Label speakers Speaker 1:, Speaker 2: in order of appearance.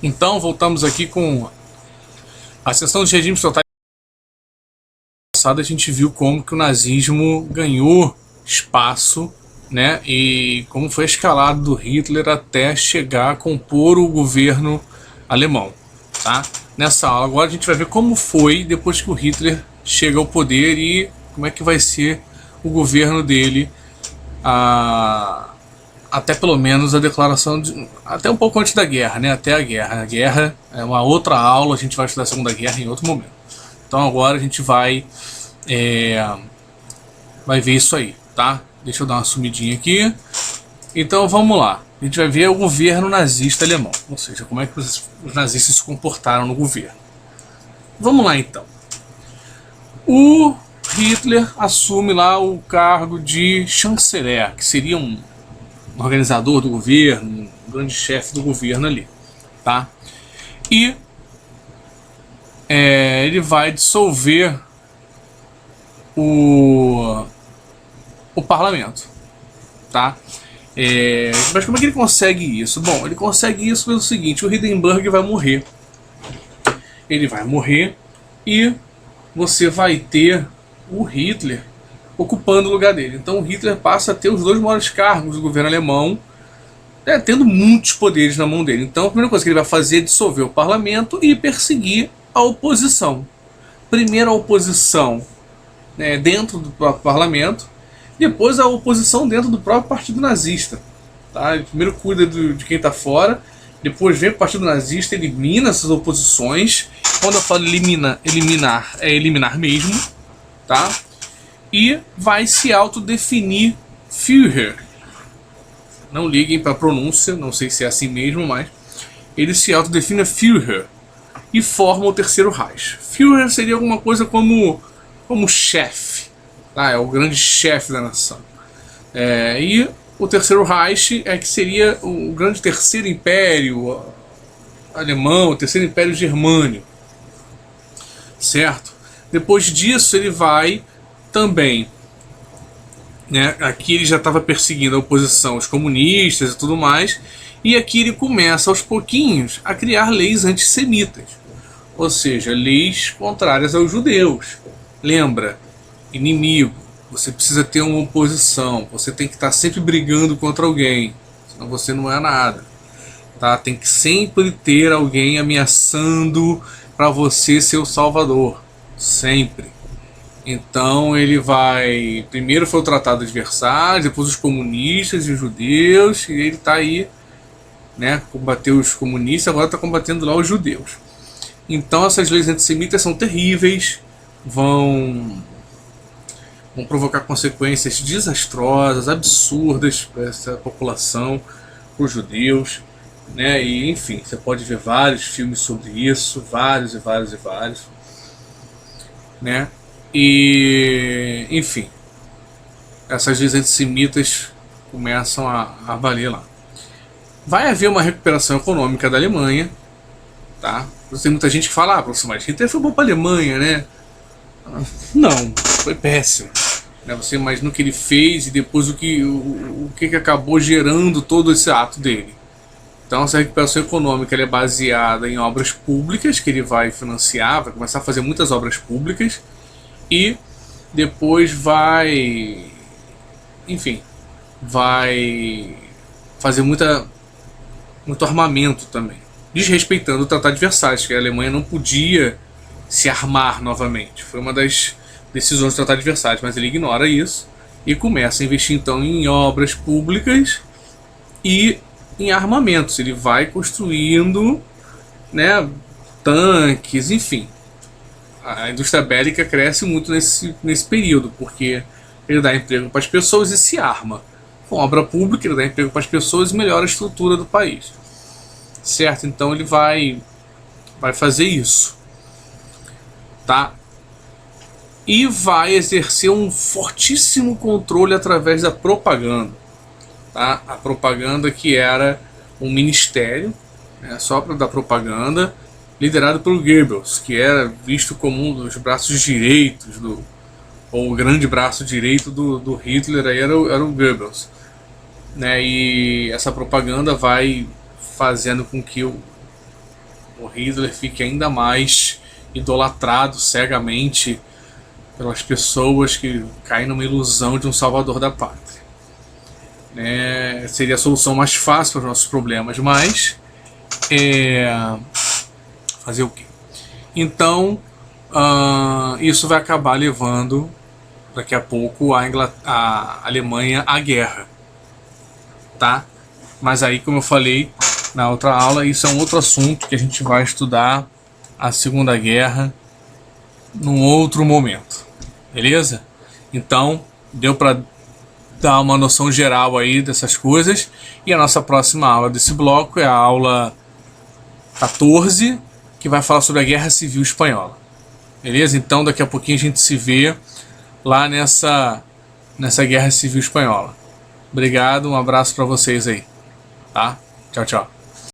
Speaker 1: Então, voltamos aqui com a sessão dos regimes totais. A gente viu como que o nazismo ganhou espaço, né, e como foi escalado do Hitler até chegar a compor o governo alemão, tá? Nessa aula agora a gente vai ver como foi depois que o Hitler chega ao poder e como é que vai ser o governo dele até pelo menos a declaração até um pouco antes da guerra, né? Até a guerra. A guerra é uma outra aula, a gente vai estudar a Segunda Guerra em outro momento. Então agora a gente vai ver isso aí, tá? Deixa eu dar uma sumidinha aqui. Então vamos lá. A gente vai ver o governo nazista alemão, ou seja, como é que os nazistas se comportaram no governo. Vamos lá então. O Hitler assume lá o cargo de chanceler, que seria um organizador do governo, um grande chefe do governo ali, tá? E ele vai dissolver o parlamento, tá? Mas como é que ele consegue isso? Bom, ele consegue isso pelo seguinte: o Hindenburg vai morrer. Ele vai morrer e você vai ter o Hitler ocupando o lugar dele. Então o Hitler passa a ter os dois maiores cargos do governo alemão, tendo muitos poderes na mão dele. Então a primeira coisa que ele vai fazer é dissolver o parlamento e perseguir a oposição. Primeiro a oposição dentro do próprio parlamento, depois a oposição dentro do próprio partido nazista. Tá? Ele primeiro cuida de quem está fora, depois vem o partido nazista, elimina essas oposições. Quando eu falo eliminar, é eliminar mesmo, tá? E vai se autodefinir Führer. Não liguem para a pronúncia, não sei se é assim mesmo, mas ele se autodefine Führer e forma o Terceiro Reich. Führer seria alguma coisa como chefe, tá? É o grande chefe da nação. E o Terceiro Reich que seria o grande terceiro império alemão, o terceiro império germânico, certo? Depois disso ele vai também, aqui ele já estava perseguindo a oposição, os comunistas e tudo mais, e aqui ele começa aos pouquinhos a criar leis antissemitas, ou seja, leis contrárias aos judeus. Lembra, inimigo, você precisa ter uma oposição, você tem que estar sempre brigando contra alguém, senão você não é nada, tá? Tem que sempre ter alguém ameaçando para você ser o salvador, sempre. Então ele vai, primeiro foi o Tratado de Versalhes, depois os comunistas e os judeus, e ele está aí, combateu os comunistas, agora está combatendo lá os judeus. Então essas leis antissemitas são terríveis, vão provocar consequências desastrosas, absurdas para essa população, para os judeus, e enfim, você pode ver vários filmes sobre isso, vários, e enfim, essas leis antissemitas começam a valer lá. Vai haver uma recuperação econômica da Alemanha, tá? Tem muita gente que fala, professor, mas Hitler foi bom para a Alemanha, né? Não, foi péssimo. Você imagina o que ele fez e depois o que acabou gerando todo esse ato dele. Então essa recuperação econômica é baseada em obras públicas que ele vai financiar, vai começar a fazer muitas obras públicas e depois vai fazer muito armamento também, desrespeitando o Tratado de Versalhes, que a Alemanha não podia se armar novamente. Foi uma das decisões do Tratado de Versalhes, mas ele ignora isso e começa a investir então em obras públicas e em armamentos. Ele vai construindo tanques, enfim. A indústria bélica cresce muito nesse período, porque ele dá emprego para as pessoas e se arma. Com obra pública ele dá emprego para as pessoas e melhora a estrutura do país, certo? Então ele vai fazer isso, tá? E vai exercer um fortíssimo controle através da propaganda, tá? A propaganda que era um ministério, só para dar propaganda, liderado pelo Goebbels, que era visto como um dos braços direitos ou o grande braço direito do Hitler, aí era o Goebbels, e essa propaganda vai fazendo com que o Hitler fique ainda mais idolatrado cegamente pelas pessoas que caem numa ilusão de um salvador da pátria. Seria a solução mais fácil para os nossos problemas, mas fazer o quê? Então, isso vai acabar levando daqui a pouco a Alemanha à guerra, tá? Mas aí, como eu falei na outra aula, isso é um outro assunto que a gente vai estudar a Segunda Guerra num outro momento, beleza? Então, deu para dar uma noção geral aí dessas coisas, e a nossa próxima aula desse bloco é a aula 14, que vai falar sobre a Guerra Civil Espanhola, beleza? Então daqui a pouquinho a gente se vê lá nessa Guerra Civil Espanhola. Obrigado, um abraço para vocês aí, tá? Tchau, tchau.